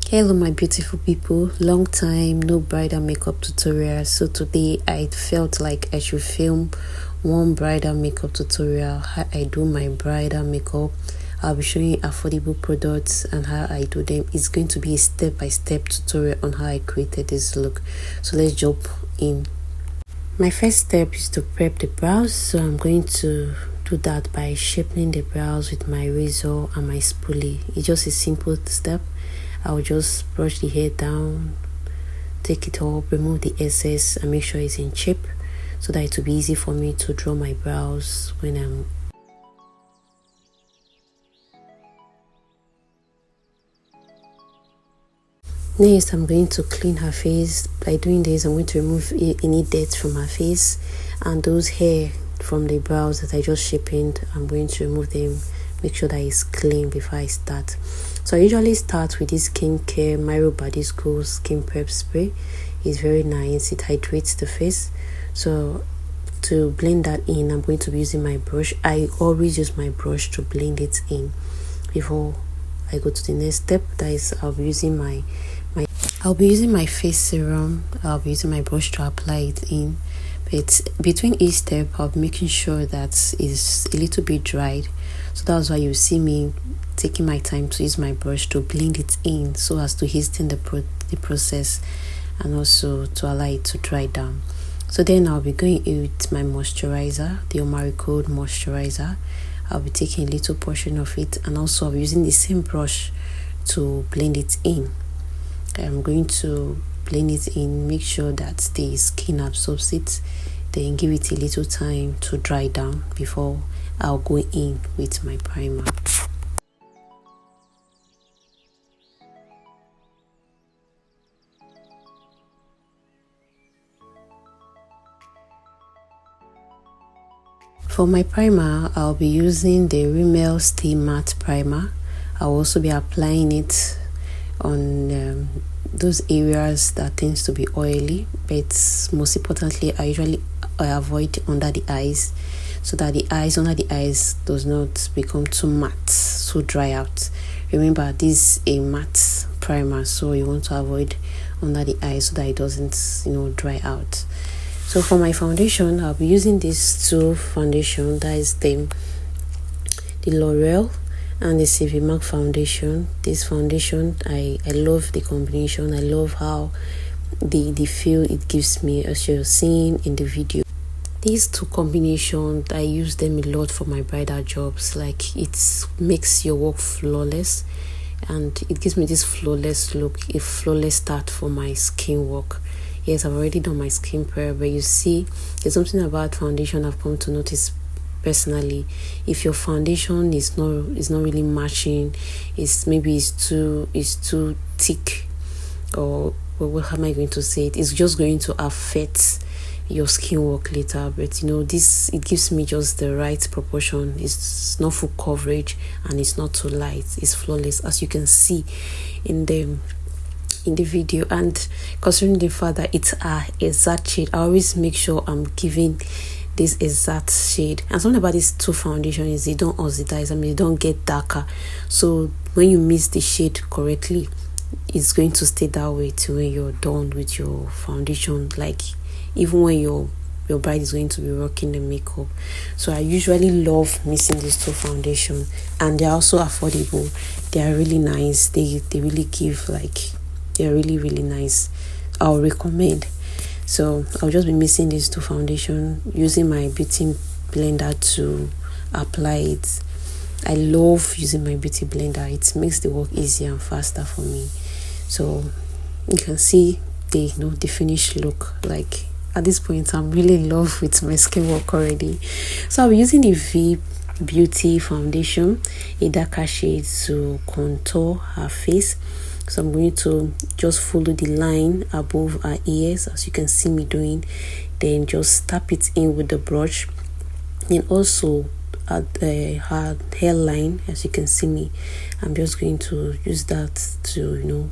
Hello my beautiful people, long time no bridal makeup tutorial. So today I felt like I should film one bridal makeup tutorial, how I do my bridal makeup. I'll be showing you affordable products and how I do them. It's going to be a step-by-step tutorial on how I created this look. So let's jump in. My first step is to prep the brows, so I'm going to do that by shaping the brows with my razor and my spoolie. It's just a simple step. I'll just brush the hair down, take it up, remove the excess and make sure it's in shape so that it will be easy for me to draw my brows when I'm Next, I'm going to clean her face. By doing this, I'm going to remove any dirt from her face, and those hair from the brows that I just shaped, I'm going to remove them, make sure that it's clean before I start. So I usually start with this skincare Myro Body School skin prep spray. It's very nice, it hydrates the face. So to blend that in, I'm going to be using my brush. I always use my brush to blend it in before I go to the next step. That is, I'll be using my face serum. I'll be using my brush to apply it in, but between each step I'll be making sure that it's a little bit dried. So that's why you see me taking my time to use my brush to blend it in so as to hasten the process and also to allow it to dry down. So then I'll be going in with my moisturizer, the Omari Code moisturizer. I'll be taking a little portion of it, and also I'll be using the same brush to blend it in. I'm going to blend it in, make sure that the skin absorbs it, then give it a little time to dry down before I'll go in with my primer. For my primer, I'll be using the Rimmel Stay Matte Primer. I'll also be applying it on those areas that tends to be oily, but most importantly I usually avoid under the eyes, so that the eyes under the eyes does not become too matte, so dry out. Remember, this is a matte primer, so you want to avoid under the eyes so that it doesn't dry out. So for my foundation, I'll be using these two foundation, that is the L'Oreal and the CV Mac foundation. This foundation, I love the combination. I love how the feel it gives me, as you're seeing in the video. These two combinations, I use them a lot for my bridal jobs. Like, it makes your work flawless, and it gives me this flawless look, a flawless start for my skin work. Yes, I've already done my skin prep, but you see, there's something about foundation I've come to notice personally. If your foundation is not really matching, it's too thick, or how am I going to say it? It's just going to affect your skin work later. But it gives me just the right proportion. It's not full coverage and it's not too light. It's flawless, as you can see in the video. And considering the fact that it's a exact shade, I always make sure I'm giving this exact shade. And something about these two foundations is they don't oxidize. They don't get darker. So when you mix the shade correctly, it's going to stay that way till when you're done with your foundation, like even when your bride is going to be rocking the makeup. So I usually love mixing these two foundations, and they're also affordable. They are really nice. They really give, like, they're really, really nice. I'll recommend. So I'll just be mixing these two foundation, using my beauty blender to apply it. I love using my beauty blender. It makes the work easier and faster for me. So you can see the finished look. Like, at this point, I'm really in love with my skin work already. So I'll be using the V Beauty foundation, a darker shade, to contour her face. So I'm going to just follow the line above her ears, as you can see me doing, then just tap it in with the brush, and also at her hairline, as you can see me. I'm just going to use that to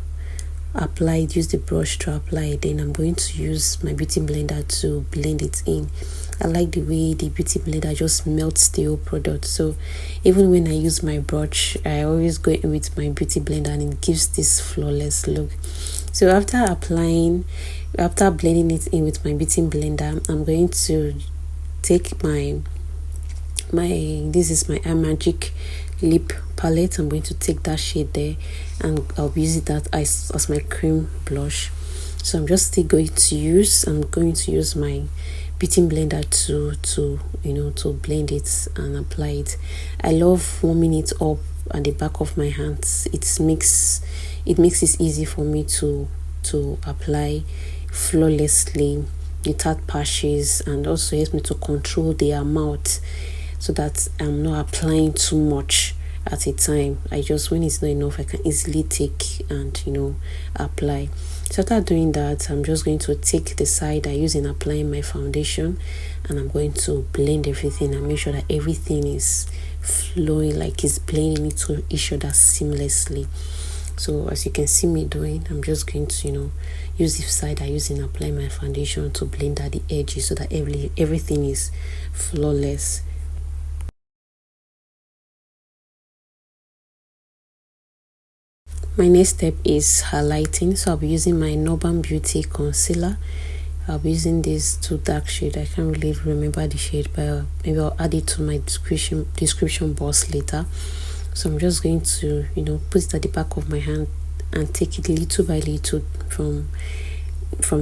apply it, use the brush to apply it, then I'm going to use my beauty blender to blend it in. I like the way the beauty blender just melts the whole product. So even when I use my brush, I always go in with my beauty blender and it gives this flawless look. So after blending it in with my beauty blender, I'm going to take my this is my Magic lip palette. I'm going to take that shade there and I'll use it as my cream blush. So I'm going to use my beauty blender to blend it and apply it. I love warming it up at the back of my hands. It makes it easy for me to apply flawlessly without patches, and also helps me to control the amount so that I'm not applying too much at a time. When it's not enough, I can easily take and apply. So after doing that, I'm just going to take the side I use in applying my foundation, and I'm going to blend everything and make sure that everything is flowing, like it's blending into each other seamlessly. So as you can see me doing, I'm just going to use the side I use in applying my foundation to blend out the edges so that everything is flawless. My next step is highlighting. So I'll be using my Northern Beauty concealer. I'll be using this 2 dark shade. I can't really remember the shade, but maybe I'll add it to my description box later. So I'm just going to put it at the back of my hand and take it little by little from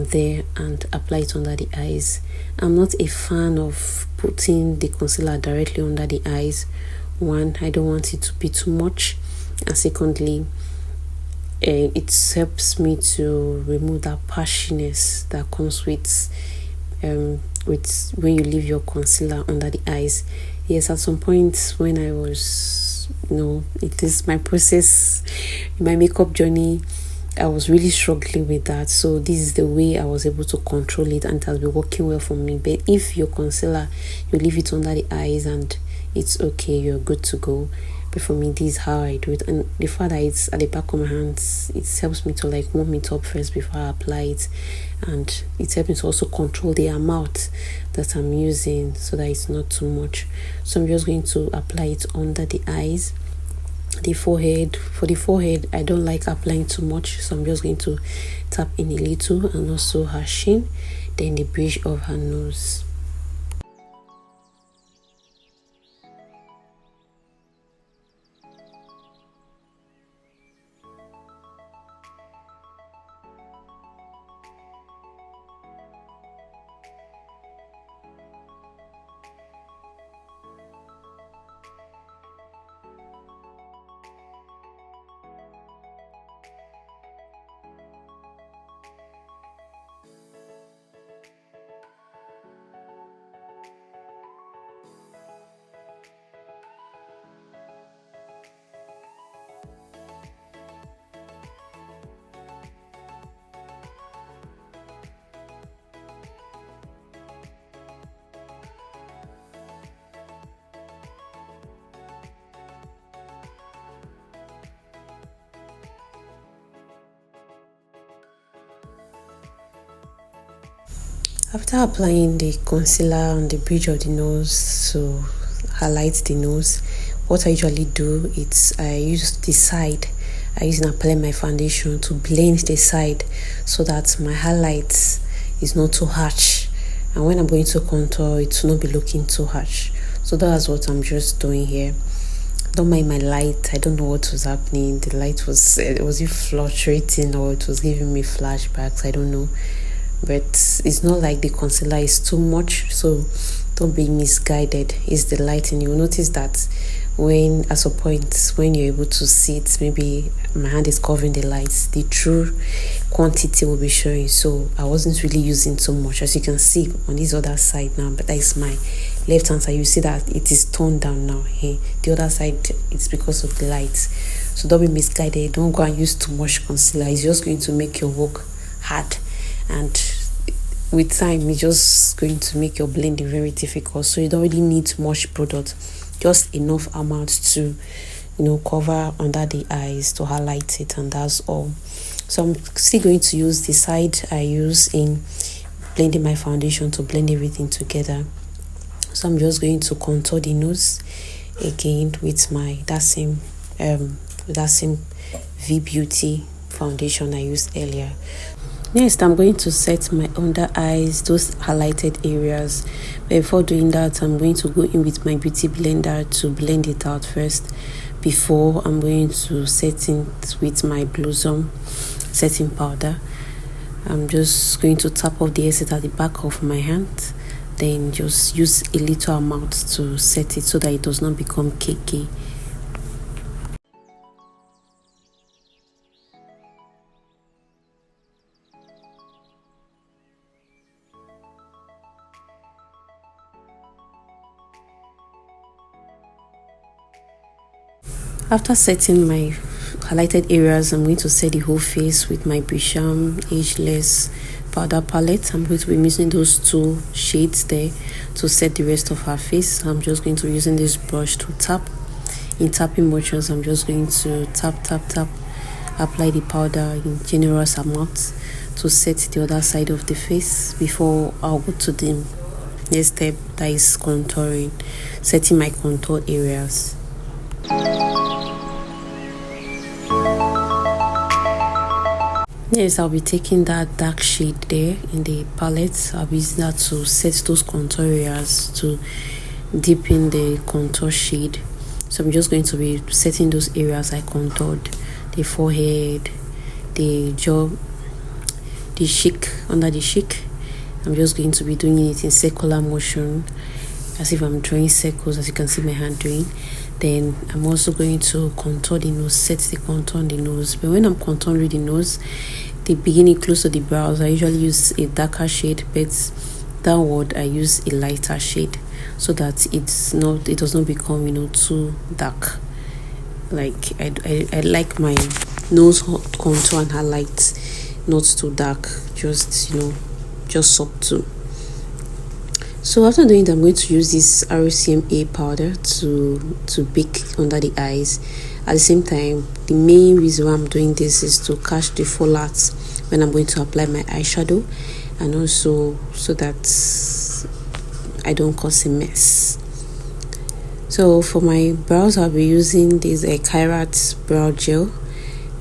there and apply it under the eyes. I'm not a fan of putting the concealer directly under the eyes. One, I don't want it to be too much, and secondly, it helps me to remove that patchiness that comes with when you leave your concealer under the eyes. Yes, at some point when I was it is my process, my makeup journey, I was really struggling with that. So this is the way I was able to control it, and it has been working well for me. But if your concealer, you leave it under the eyes and it's okay, you're good to go. But for me, this is how I do it. And the fact that it's at the back of my hands, it helps me to warm it up first before I apply it, and it helps me to also control the amount that I'm using so that it's not too much. So I'm just going to apply it under the eyes. For the forehead, I don't like applying too much, so I'm just going to tap in a little, and also her chin, then the bridge of her nose. After applying the concealer on the bridge of the nose to highlight the nose, what I usually do is I use the side I use and apply my foundation to blend the side so that my highlights is not too harsh, and when I'm going to contour, it will not be looking too harsh. So that's what I'm just doing here. Don't mind my light. I don't know what was happening. The light was it fluctuating, or it was giving me flashbacks. I don't know, but it's not like the concealer is too much, so don't be misguided. It's the lighting. You'll notice that when at some point when you're able to see it, maybe my hand is covering the lights, the true quantity will be showing. So I wasn't really using too much, as you can see on this other side now, but that is my left hand side. You see that it is toned down now. Hey, the other side, it's because of the lights. So don't be misguided. Don't go and use too much concealer. It's just going to make your work hard, and with time it's just going to make your blending very difficult. So you don't really need much product, just enough amount to cover under the eyes to highlight it, and that's all. So I'm still going to use the side I use in blending my foundation to blend everything together. So I'm just going to contour the nose again with that same V Beauty foundation I used earlier. Next, I'm going to set my under eyes, those highlighted areas. But before doing that, I'm going to go in with my beauty blender to blend it out first, before I'm going to set it with my Blossom setting powder. I'm just going to tap off the excess at the back of my hand, then just use a little amount to set it so that it does not become cakey. After setting my highlighted areas, I'm going to set the whole face with my Bridal Ageless powder palette. I'm going to be using those two shades there to set the rest of her face. I'm just going to be using this brush to tap. In tapping motions, I'm just going to tap, apply the powder in generous amounts to set the other side of the face before I'll go to the next step, that is contouring, setting my contour areas. Yes, I'll be taking that dark shade there in the palette. I'll be using that to set those contour areas, to deepen the contour shade. So I'm just going to be setting those areas I contoured: the forehead, the jaw, the cheek, under the cheek. I'm just going to be doing it in circular motion, as if I'm drawing circles, as you can see my hand doing. Then I'm also going to contour the nose, set the contour on the nose. But when I'm contouring the nose, the beginning close to the brows, I usually use a darker shade, but downward I use a lighter shade, so that it does not become too dark. Like I like my nose contour and highlight not too dark, just subtle. So after doing that, I'm going to use this RCMA powder to bake under the eyes. At the same time, the main reason why I'm doing this is to catch the fallouts when I'm going to apply my eyeshadow, and also so that I don't cause a mess. So for my brows, I'll be using this Kairat brow gel.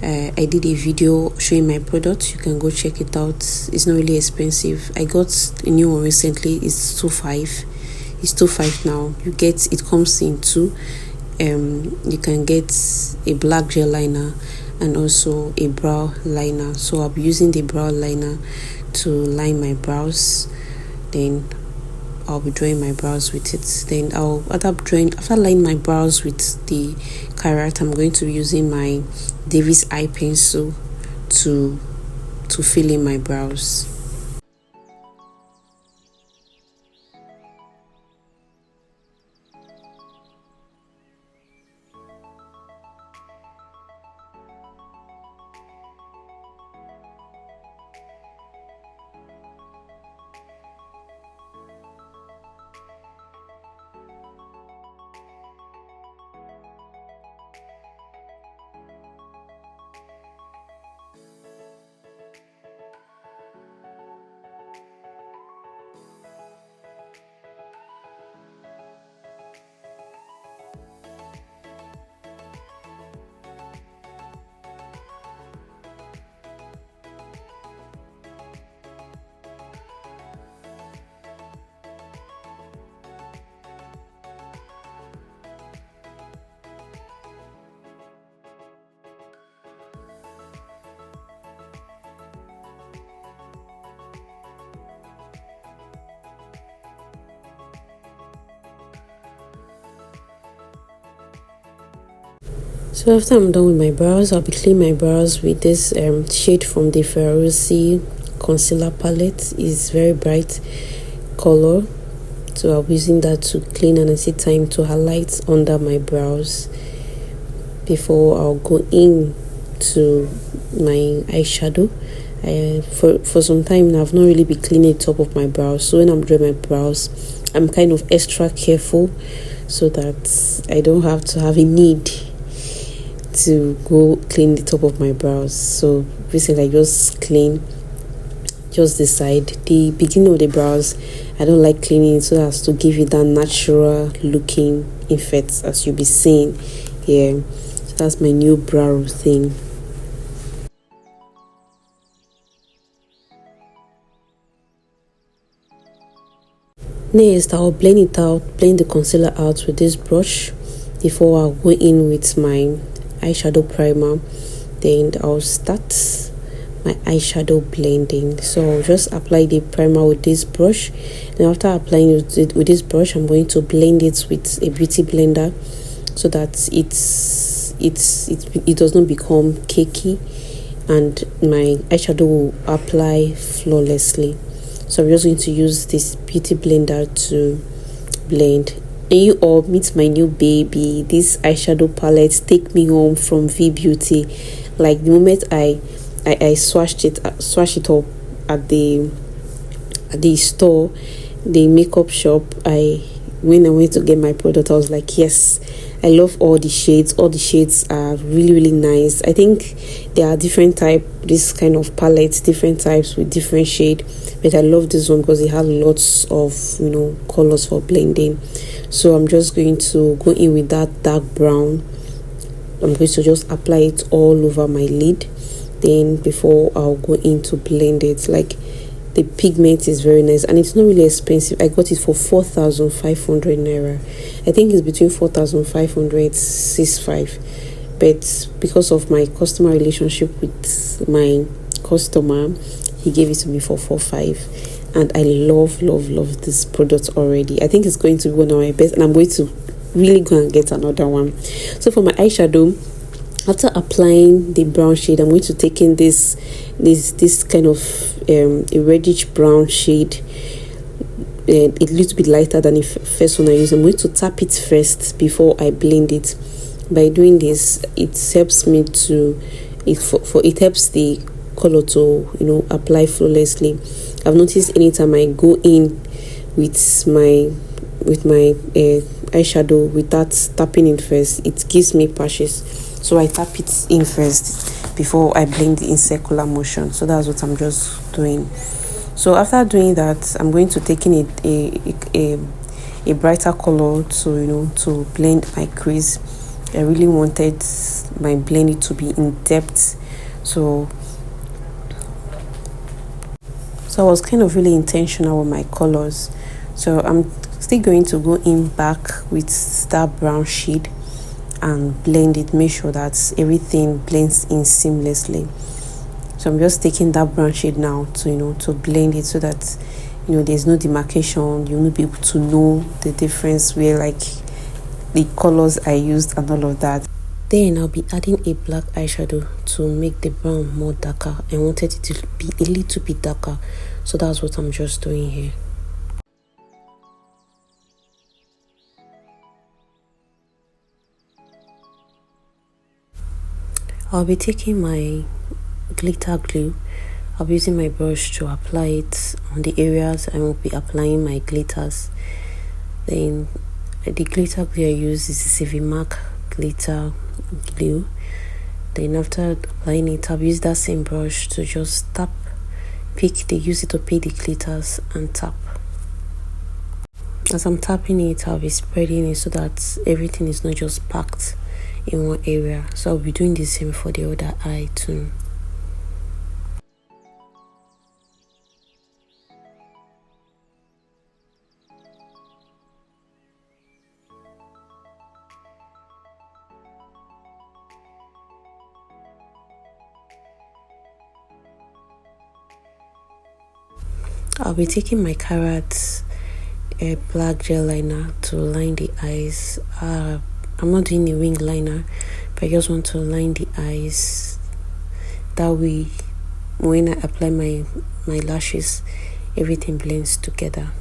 I did a video showing my product. You can go check it out. It's not really expensive. I got a new one recently. It's $2.5. It's $2.5 now. It comes in two. You can get a black gel liner and also a brow liner. So I'll be using the brow liner to line my brows. Then I'll be drawing my brows with it. Then after lining my brows with the Kairat, I'm going to be using my Davis eye pencil to fill in my brows. So after I'm done with my brows, I'll be cleaning my brows with this shade from the Ferrosi concealer palette. It's very bright color, so I'll be using that to clean, and I see time to highlight under my brows before I'll go in to my eyeshadow. For some time now, I've not really been cleaning the top of my brows, so when I'm drawing my brows, I'm kind of extra careful so that I don't have to have a need to go clean the top of my brows. So basically I just clean just the side, the beginning of the brows. I don't like cleaning so as to give it that natural looking effect as you'll be seeing here. So that's my new brow routine. Next, I'll blend the concealer out with this brush before I'll go in with my eyeshadow primer. Then I'll start my eyeshadow blending. So I'll just apply the primer with this brush. Then after applying it with this brush, I'm going to blend it with a beauty blender so that it does not become cakey and my eyeshadow will apply flawlessly. So I'm just going to use this beauty blender to blend. And you all meet my new baby. This eyeshadow palette take me home from V Beauty. Like the moment I swatched it up at the store, the makeup shop, when I went to get my product, I was like, yes, I love all the shades. All the shades are really, really nice. I think there are different this kind of palettes, different types with different shade. But I love this one because it has lots of, colors for blending. So I'm just going to go in with that dark brown. I'm going to just apply it all over my lid. Then before I'll go in to blend it, like the pigment is very nice and it's not really expensive. I got it for 4,500 naira. I think it's between 4,500 65, but because of my customer relationship with my customer, he gave it to me for 4,500, and I love this product already. I think it's going to be one of my best, and I'm going to really go and get another one. So for my eyeshadow, after applying the brown shade, I'm going to take in this kind of a reddish brown shade, a little bit lighter than the first one I used. I'm going to tap it first before I blend it. By doing this, it helps me to it helps the color to apply flawlessly. I've noticed anytime I go in with my eyeshadow without tapping it first, it gives me patches. So I tap it in first before I blend it in circular motion. So that's what I'm just doing. So after doing that, I'm going to take in a brighter color to blend my crease. I really wanted my blending to be in depth. So I was kind of really intentional with my colors. So I'm still going to go in back with that brown shade and blend it, make sure that everything blends in seamlessly. So I'm just taking that brown shade now to blend it so that there's no demarcation. You will be able to know the difference where like the colors I used and all of that. Then I'll be adding a black eyeshadow to make the brown more darker. I wanted it to be a little bit darker, so that's what I'm just doing here. I'll be taking my glitter glue. I'll be using my brush to apply it on the areas I will be applying my glitters. Then the glitter glue I use is the Civimac glitter glue. Then after applying it, I'll use that same brush to just use it to pick the glitters and tap. As I'm tapping it, I'll be spreading it so that everything is not just packed in one area. So I'll be doing the same for the other eye too. I'll be taking my Carrot black gel liner to line the eyes. I'm not doing a wing liner, but I just want to line the eyes. That way, when I apply my lashes, everything blends together.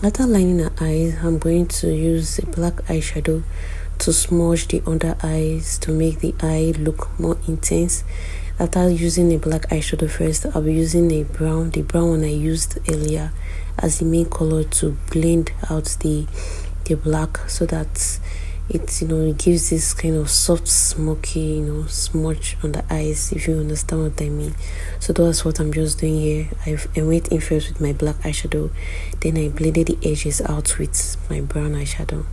After lining her eyes, I'm going to use a black eyeshadow to smudge the under eyes to make the eye look more intense. After using a black eyeshadow first, I'll be using the brown one I used earlier as the main color to blend out the black, so that it gives this kind of soft smoky smudge on the eyes, if you understand what I mean. So that's what I'm just doing here. I went in first with my black eyeshadow, then I blended the edges out with my brown eyeshadow.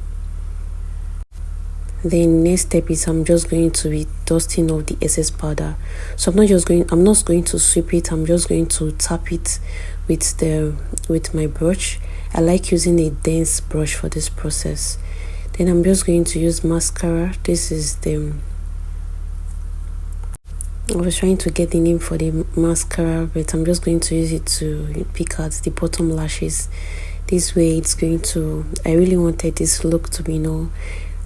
Then next step is I'm just going to be dusting off the excess powder. So I'm not going to sweep it, I'm just going to tap it with my brush. I like using a dense brush for this process. Then I'm just going to use mascara. This is I was trying to get the name for the mascara, but I'm just going to use it to pick out the bottom lashes. This way it's going to, I really wanted this look to be like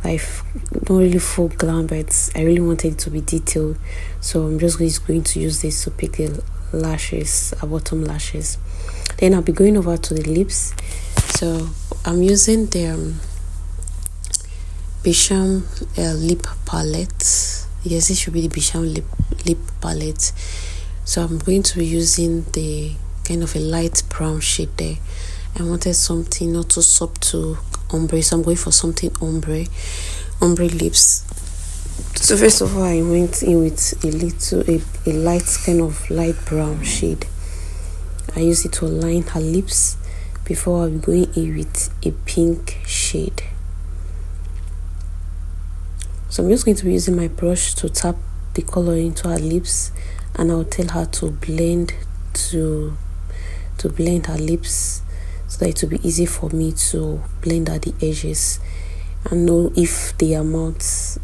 not really full glam, but I really wanted it to be detailed. So I'm just going to use this to pick the lashes, bottom lashes. Then I'll be going over to the lips. So I'm using the Bisham lip palette. Yes, it should be the Bisham lip palette. So I'm going to be using the kind of a light brown shade there. I wanted something not too subtle ombre, so I'm going for something ombre lips. So first of all, I went in with a light kind of light brown shade. I used it to line her lips before I'll be going in with a pink shade. So I'm just going to be using my brush to tap the color into her lips, and I'll tell her to blend her lips so that it will be easy for me to blend out the edges and know if the amount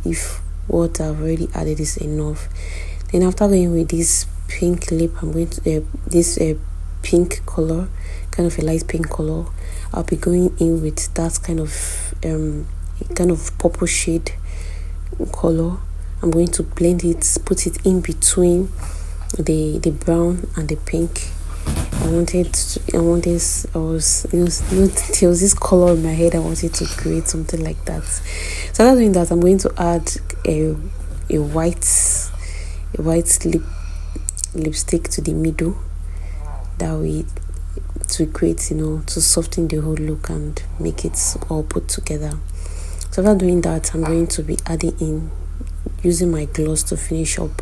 if what I've already added is enough. Then after going with this pink lip, I'm going to this pink color, kind of a light pink color. I'll be going in with that kind of purple shade color. I'm going to blend it, put it in between the brown and the pink. There was this color in my head. I wanted to create something like that. So after doing that, I'm going to add a white lipstick to the middle, that way to create to soften the whole look and make it all put together. So after doing that, I'm going to be adding in, using my gloss to finish up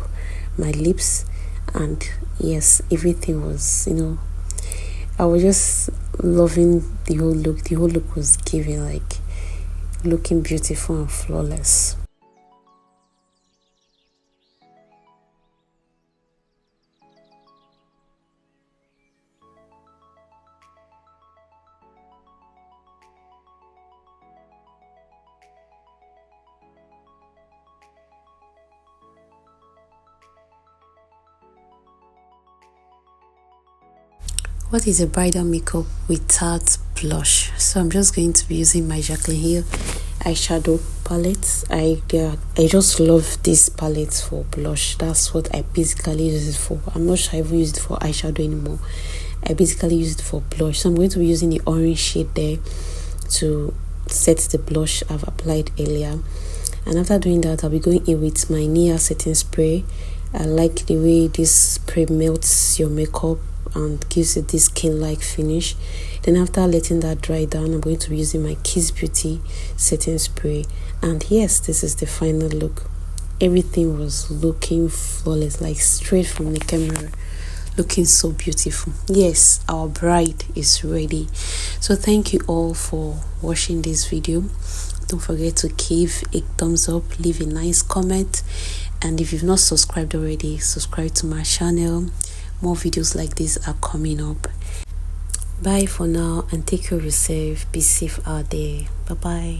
my lips. And yes, everything was I was just loving the whole look. The whole look was giving, like, looking beautiful and flawless. What is a bridal makeup without blush? So I'm just going to be using my Jaclyn Hill eyeshadow palette. I just love this palette for blush. That's what I basically use it for. I'm not sure I even use it for eyeshadow anymore. I basically use it for blush. So I'm going to be using the orange shade there to set the blush I've applied earlier. And after doing that, I'll be going in with my Nia setting spray. I like the way this spray melts your makeup and gives it this skin-like finish. Then after letting that dry down, I'm going to be using my Kiss Beauty setting spray. And yes, this is the final look. Everything was looking flawless, like straight from the camera, looking so beautiful. Yes, our bride is ready. So thank you all for watching this video. Don't forget to give a thumbs up, leave a nice comment, and if you've not subscribed already, subscribe to my channel. More videos like this are coming up. Bye for now, and take care of yourself. Be safe out there. Bye bye.